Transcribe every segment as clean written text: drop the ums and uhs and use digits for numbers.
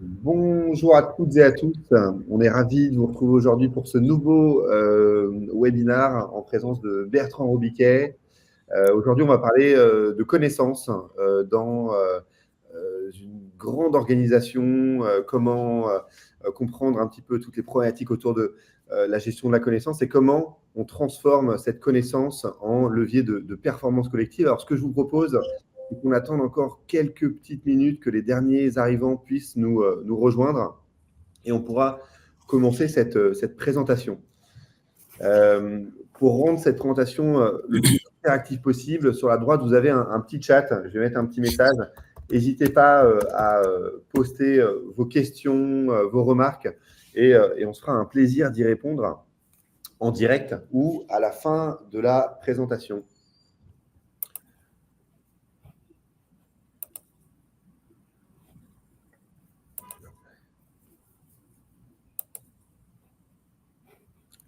Bonjour à toutes et à tous. On est ravis de vous retrouver aujourd'hui pour ce nouveau webinar en présence de Bertrand Robiquet. Aujourd'hui, on va parler de connaissances dans une grande organisation, comment comprendre un petit peu toutes les problématiques autour de la gestion de la connaissance et comment on transforme cette connaissance en levier de performance collective. Alors, ce que je vous propose, c'est qu'on attende encore quelques petites minutes que les derniers arrivants puissent nous rejoindre et on pourra commencer cette présentation. Pour rendre cette présentation le plus interactive possible, sur la droite, vous avez un petit chat. Je vais mettre un petit message. N'hésitez pas à poster vos questions, vos remarques, et on se fera un plaisir d'y répondre en direct ou à la fin de la présentation.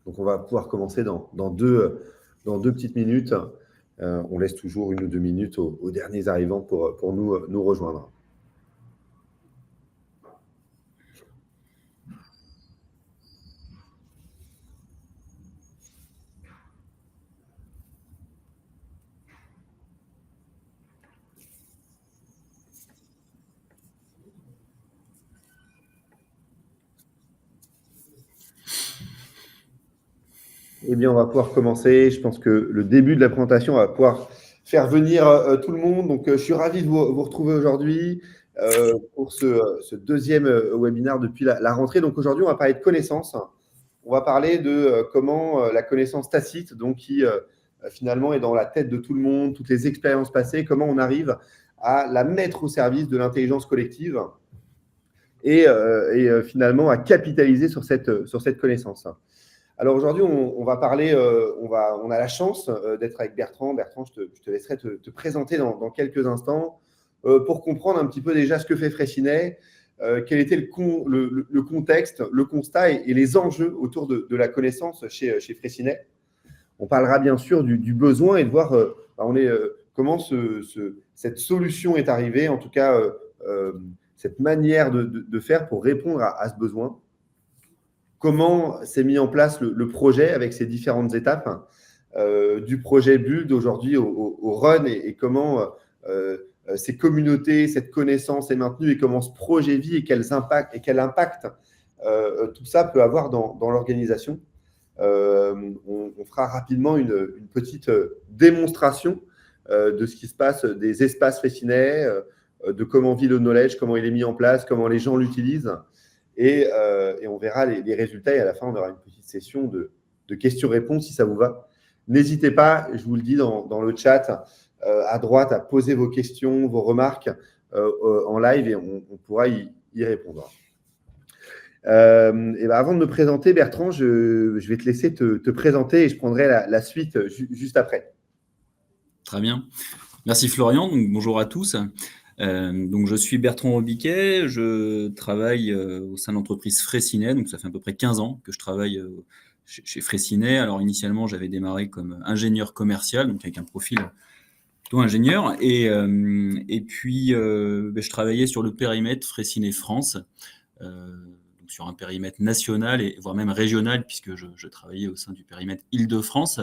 Donc, on va pouvoir commencer dans deux petites minutes. On laisse toujours 1 ou 2 minutes aux derniers arrivants pour nous rejoindre. Eh bien, on va pouvoir commencer. Je pense que le début de la présentation va pouvoir faire venir tout le monde. Donc, je suis ravi de vous retrouver aujourd'hui pour ce deuxième webinaire depuis la rentrée. Donc, aujourd'hui, on va parler de connaissances. On va parler de comment la connaissance tacite, donc qui finalement est dans la tête de tout le monde, toutes les expériences passées, comment on arrive à la mettre au service de l'intelligence collective et finalement à capitaliser sur cette connaissance. Alors aujourd'hui, on va parler, on a la chance d'être avec Bertrand. Bertrand, je te laisserai te présenter dans quelques instants pour comprendre un petit peu déjà ce que fait Fraissinet, quel était le contexte, le constat et les enjeux autour de la connaissance chez Fraissinet. On parlera bien sûr du besoin et de voir comment cette solution est arrivée, en tout cas cette manière de faire pour répondre à ce besoin. Comment s'est mis en place le projet avec ses différentes étapes, du projet build aujourd'hui au run et comment ces communautés, cette connaissance est maintenue et comment ce projet vit et quel impact tout ça peut avoir dans l'organisation. On fera rapidement une petite démonstration de ce qui se passe des espaces Fraissinet, de comment vit le knowledge, comment il est mis en place, comment les gens l'utilisent. Et on verra les résultats. Et à la fin, on aura une petite session de questions-réponses si ça vous va. N'hésitez pas, je vous le dis dans le chat, à droite, à poser vos questions, vos remarques en live et on pourra y répondre. Et ben avant de me présenter, Bertrand, je vais te laisser te présenter et je prendrai la suite juste après. Très bien. Merci Florian. Donc, bonjour à tous. Donc, je suis Bertrand Robiquet, je travaille au sein de l'entreprise Fraissinet, donc ça fait à peu près 15 ans que je travaille chez Fraissinet. Alors initialement, j'avais démarré comme ingénieur commercial, donc avec un profil plutôt ingénieur, et puis je travaillais sur le périmètre Fraissinet France, donc sur un périmètre national et voire même régional, puisque je travaillais au sein du périmètre Île-de-France.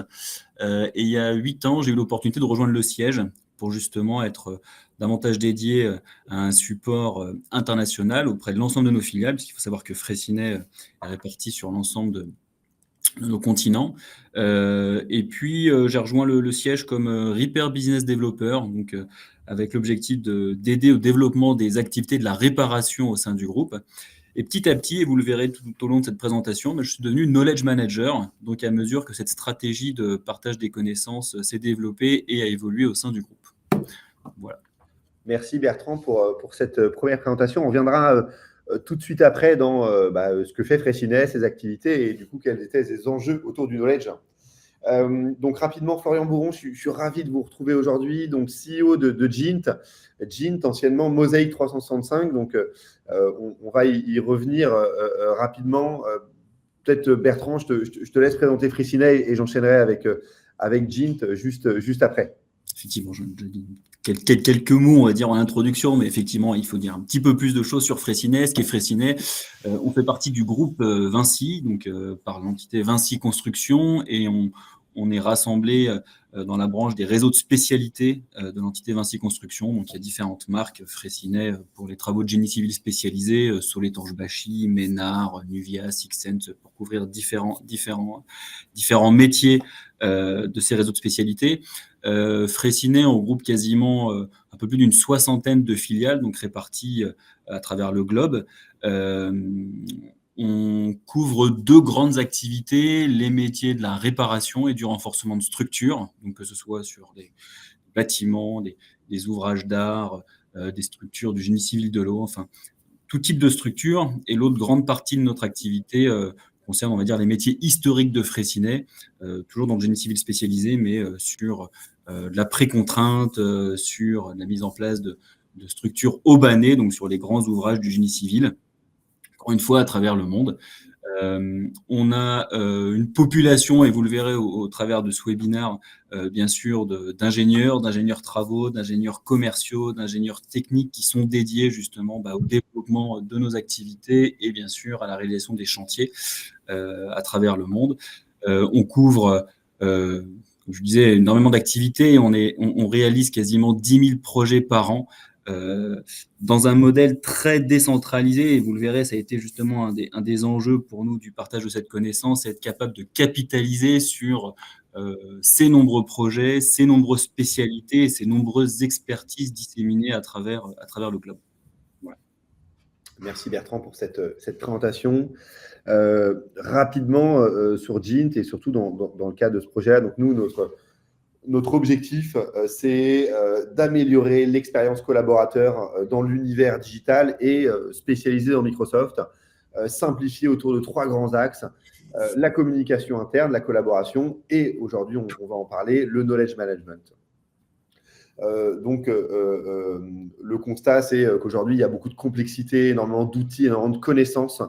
Et il y a 8 ans, j'ai eu l'opportunité de rejoindre le siège pour justement être davantage dédié à un support international auprès de l'ensemble de nos filiales, puisqu'il faut savoir que Fraissinet est réparti sur l'ensemble de nos continents. Et puis, j'ai rejoint le siège comme Repair Business Developer, donc avec l'objectif d'aider au développement des activités de la réparation au sein du groupe. Et petit à petit, et vous le verrez tout au long de cette présentation, je suis devenu Knowledge Manager, donc à mesure que cette stratégie de partage des connaissances s'est développée et a évolué au sein du groupe. Voilà. Merci Bertrand pour cette première présentation. On viendra tout de suite après dans ce que fait Fraissinet, ses activités et du coup quels étaient ses enjeux autour du knowledge. Donc rapidement, Florian Bourron, je suis ravi de vous retrouver aujourd'hui, donc CEO de Gint, anciennement Mosaic 365. Donc on va y revenir rapidement. Peut-être Bertrand, je te laisse présenter Fraissinet et j'enchaînerai avec Gint juste après. Effectivement, j'ai quelques mots, on va dire, en introduction, mais effectivement, il faut dire un petit peu plus de choses sur Fraissinet. Ce qu'est Fraissinet, on fait partie du groupe Vinci, donc par l'entité Vinci Construction, et on est rassemblés dans la branche des réseaux de spécialité de l'entité Vinci Construction. Donc, il y a différentes marques, Fraissinet pour les travaux de génie civil spécialisés, Soletanche-Bachy, Ménard, Nuvia, Sixent, pour couvrir différents métiers de ces réseaux de spécialité. Fraissinet, on regroupe quasiment un peu plus d'une soixantaine de filiales, donc réparties à travers le globe. On couvre 2 grandes activités, les métiers de la réparation et du renforcement de structures, donc que ce soit sur des bâtiments, des ouvrages d'art, des structures du génie civil de l'eau, enfin, tout type de structure. Et l'autre grande partie de notre activité concerne, on va dire, les métiers historiques de Fraissinet, toujours dans le génie civil spécialisé, mais sur de la précontrainte, sur la mise en place de structures aubanées, donc sur les grands ouvrages du génie civil, encore une fois à travers le monde. On a une population, et vous le verrez au travers de ce webinaire, bien sûr, d'ingénieurs travaux, d'ingénieurs commerciaux, d'ingénieurs techniques qui sont dédiés justement au développement de nos activités et bien sûr à la réalisation des chantiers à travers le monde. On couvre, comme je disais, énormément d'activités et on réalise quasiment 10 000 projets par an. Dans un modèle très décentralisé, et vous le verrez, ça a été justement un des enjeux pour nous du partage de cette connaissance, c'est être capable de capitaliser sur ces nombreux projets, ces nombreuses spécialités et ces nombreuses expertises disséminées à travers le globe. Voilà. Merci Bertrand pour cette présentation. Rapidement sur Gint et surtout dans le cadre de ce projet-là, donc nous, notre objectif, c'est d'améliorer l'expérience collaborateur dans l'univers digital et spécialisé dans Microsoft, simplifié autour de 3 grands axes, la communication interne, la collaboration et aujourd'hui, on va en parler, le knowledge management. Donc, le constat, c'est qu'aujourd'hui, il y a beaucoup de complexité, énormément d'outils, énormément de connaissances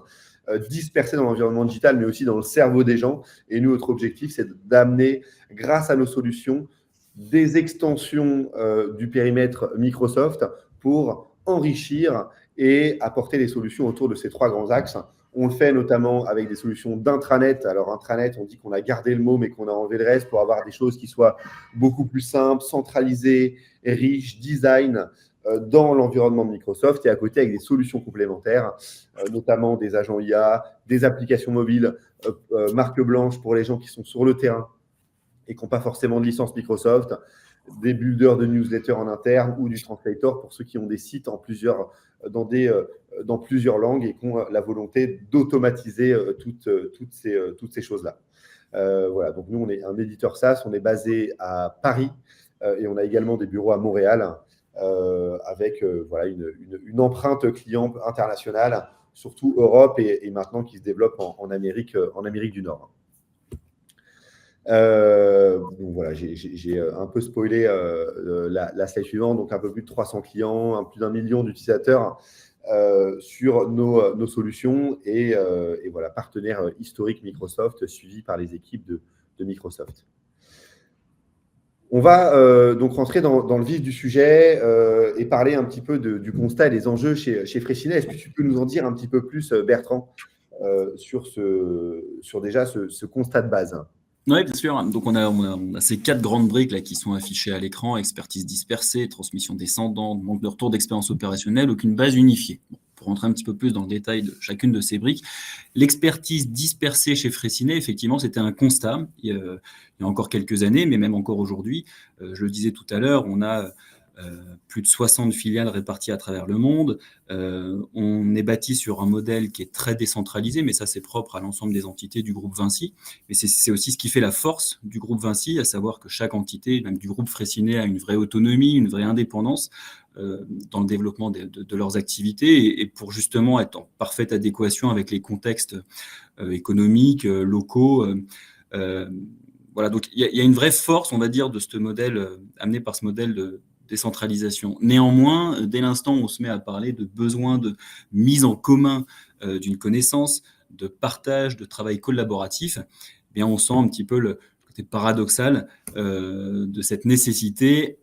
dispersées dans l'environnement digital, mais aussi dans le cerveau des gens. Et nous, notre objectif, c'est d'amener, grâce à nos solutions, des extensions du périmètre Microsoft pour enrichir et apporter des solutions autour de ces 3 grands axes. On le fait notamment avec des solutions d'intranet. Alors, intranet, on dit qu'on a gardé le mot, mais qu'on a enlevé le reste pour avoir des choses qui soient beaucoup plus simples, centralisées, riches, design dans l'environnement de Microsoft et à côté avec des solutions complémentaires, notamment des agents IA, des applications mobiles, marque blanche pour les gens qui sont sur le terrain et qui n'ont pas forcément de licence Microsoft, des builders de newsletters en interne ou du translator pour ceux qui ont des sites dans plusieurs langues et qui ont la volonté d'automatiser toutes ces choses-là. Voilà, donc nous, on est un éditeur SaaS, on est basé à Paris et on a également des bureaux à Montréal avec voilà, une empreinte client internationale, surtout Europe et maintenant qui se développe en Amérique du Nord. Donc voilà, j'ai un peu spoilé la slide suivante, donc un peu plus de 300 clients, plus d'1 million d'utilisateurs sur nos solutions et voilà, partenaire historique Microsoft suivi par les équipes de Microsoft. On va donc rentrer dans le vif du sujet et parler un petit peu du constat et des enjeux chez Fraissinet. Est-ce que tu peux nous en dire un petit peu plus, Bertrand, sur déjà ce constat de base? Oui, bien sûr. Donc, on a ces 4 grandes briques là, qui sont affichées à l'écran: expertise dispersée, transmission descendante, manque de retour d'expérience opérationnelle, aucune base unifiée. Bon, pour rentrer un petit peu plus dans le détail de chacune de ces briques, l'expertise dispersée chez Fraissinet, effectivement, c'était un constat il y a encore quelques années, mais même encore aujourd'hui. Je le disais tout à l'heure, on a plus de 60 filiales réparties à travers le monde. On est bâti sur un modèle qui est très décentralisé, mais ça, c'est propre à l'ensemble des entités du groupe Vinci. Mais c'est aussi ce qui fait la force du groupe Vinci, à savoir que chaque entité, même du groupe Fraissinet, a une vraie autonomie, une vraie indépendance dans le développement de leurs activités et pour justement être en parfaite adéquation avec les contextes économiques, locaux. Voilà, donc il y a une vraie force, on va dire, de ce modèle amené par ce modèle de décentralisation. Néanmoins, dès l'instant où on se met à parler de besoin de mise en commun d'une connaissance, de partage, de travail collaboratif, eh bien on sent un petit peu le côté paradoxal de cette nécessité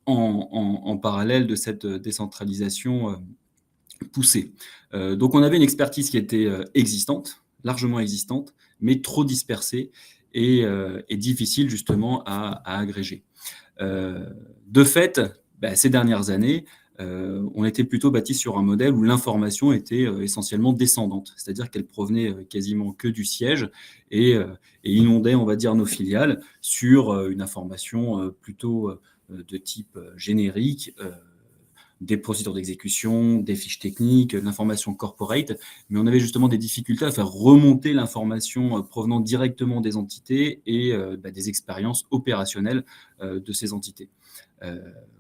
en parallèle de cette décentralisation poussée. Donc on avait une expertise qui était existante, largement existante, mais trop dispersée et difficile justement à agréger. De fait, ces dernières années, on était plutôt bâti sur un modèle où l'information était essentiellement descendante, c'est-à-dire qu'elle provenait quasiment que du siège et inondait, on va dire, nos filiales sur une information plutôt de type générique, des procédures d'exécution, des fiches techniques, de l'information corporate, mais on avait justement des difficultés à faire remonter l'information provenant directement des entités et des expériences opérationnelles de ces entités.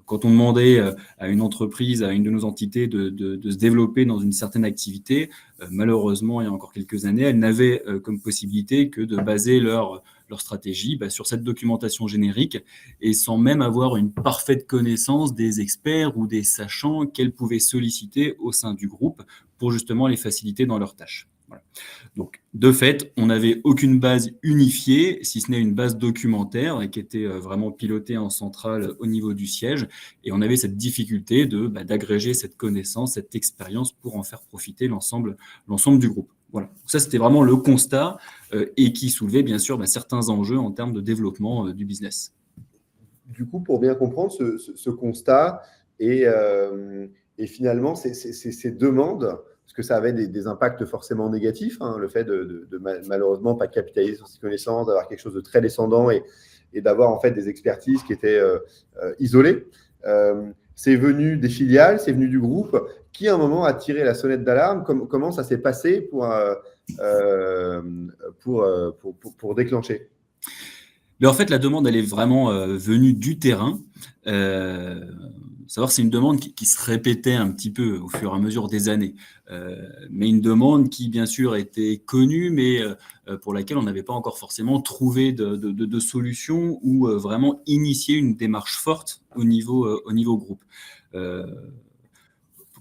Quand on demandait à une entreprise, à une de nos entités de se développer dans une certaine activité, malheureusement, il y a encore quelques années, elles n'avaient comme possibilité que de baser leur stratégie sur cette documentation générique et sans même avoir une parfaite connaissance des experts ou des sachants qu'elles pouvaient solliciter au sein du groupe pour justement les faciliter dans leurs tâches. Voilà. Donc, de fait, on n'avait aucune base unifiée, si ce n'est une base documentaire et qui était vraiment pilotée en centrale au niveau du siège. Et on avait cette difficulté d'agréger cette connaissance, cette expérience pour en faire profiter l'ensemble du groupe. Voilà. Donc ça, c'était vraiment le constat et qui soulevait bien sûr certains enjeux en termes de développement du business. Du coup, pour bien comprendre ce constat et finalement ces demandes, parce que ça avait des impacts forcément négatifs, hein, le fait de malheureusement pas capitaliser sur ces connaissances, d'avoir quelque chose de très descendant et d'avoir en fait des expertises qui étaient isolées. C'est venu des filiales, c'est venu du groupe. Qui à un moment a tiré la sonnette d'alarme? Comment ça s'est passé pour déclencher? Mais en fait, la demande, elle est vraiment venue du terrain. Savoir, c'est une demande qui se répétait un petit peu au fur et à mesure des années. Mais une demande qui, bien sûr, était connue, mais pour laquelle on n'avait pas encore forcément trouvé de solution ou vraiment initié une démarche forte au niveau groupe.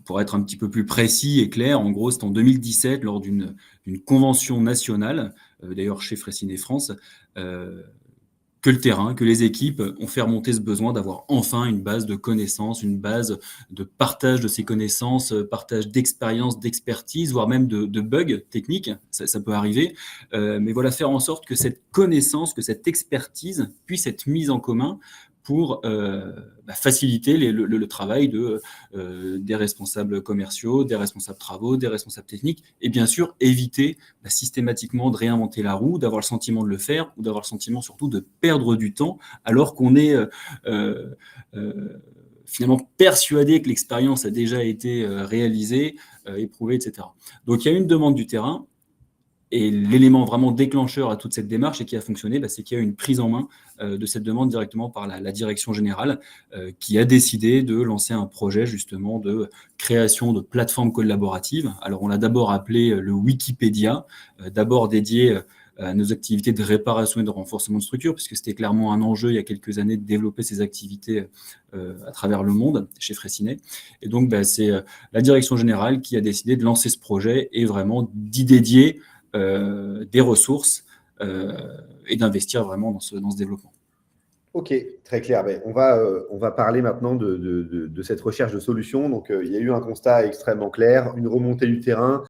Pour être un petit peu plus précis et clair, en gros, c'est en 2017, lors d'une convention nationale, d'ailleurs chez Fraissinet France, que le terrain, que les équipes ont fait remonter ce besoin d'avoir enfin une base de connaissances, une base de partage de ces connaissances, partage d'expériences, d'expertise, voire même de bugs techniques, ça peut arriver. Mais voilà, faire en sorte que cette connaissance, que cette expertise puisse être mise en commun pour faciliter le travail des responsables commerciaux, des responsables travaux, des responsables techniques, et bien sûr éviter systématiquement de réinventer la roue, d'avoir le sentiment de le faire, ou d'avoir le sentiment surtout de perdre du temps, alors qu'on est finalement persuadé que l'expérience a déjà été réalisée, éprouvée, etc. Donc il y a une demande du terrain, et l'élément vraiment déclencheur à toute cette démarche et qui a fonctionné, c'est qu'il y a eu une prise en main de cette demande directement par la direction générale qui a décidé de lancer un projet justement de création de plateformes collaboratives. Alors on l'a d'abord appelé le Wikipédia, d'abord dédié à nos activités de réparation et de renforcement de structure, puisque c'était clairement un enjeu il y a quelques années de développer ces activités à travers le monde chez Fraissinet. Et donc c'est la direction générale qui a décidé de lancer ce projet et vraiment d'y dédier des ressources et d'investir vraiment dans ce développement. Ok, très clair. On va parler maintenant de cette recherche de solutions. Donc, il y a eu un constat extrêmement clair, une remontée du terrain,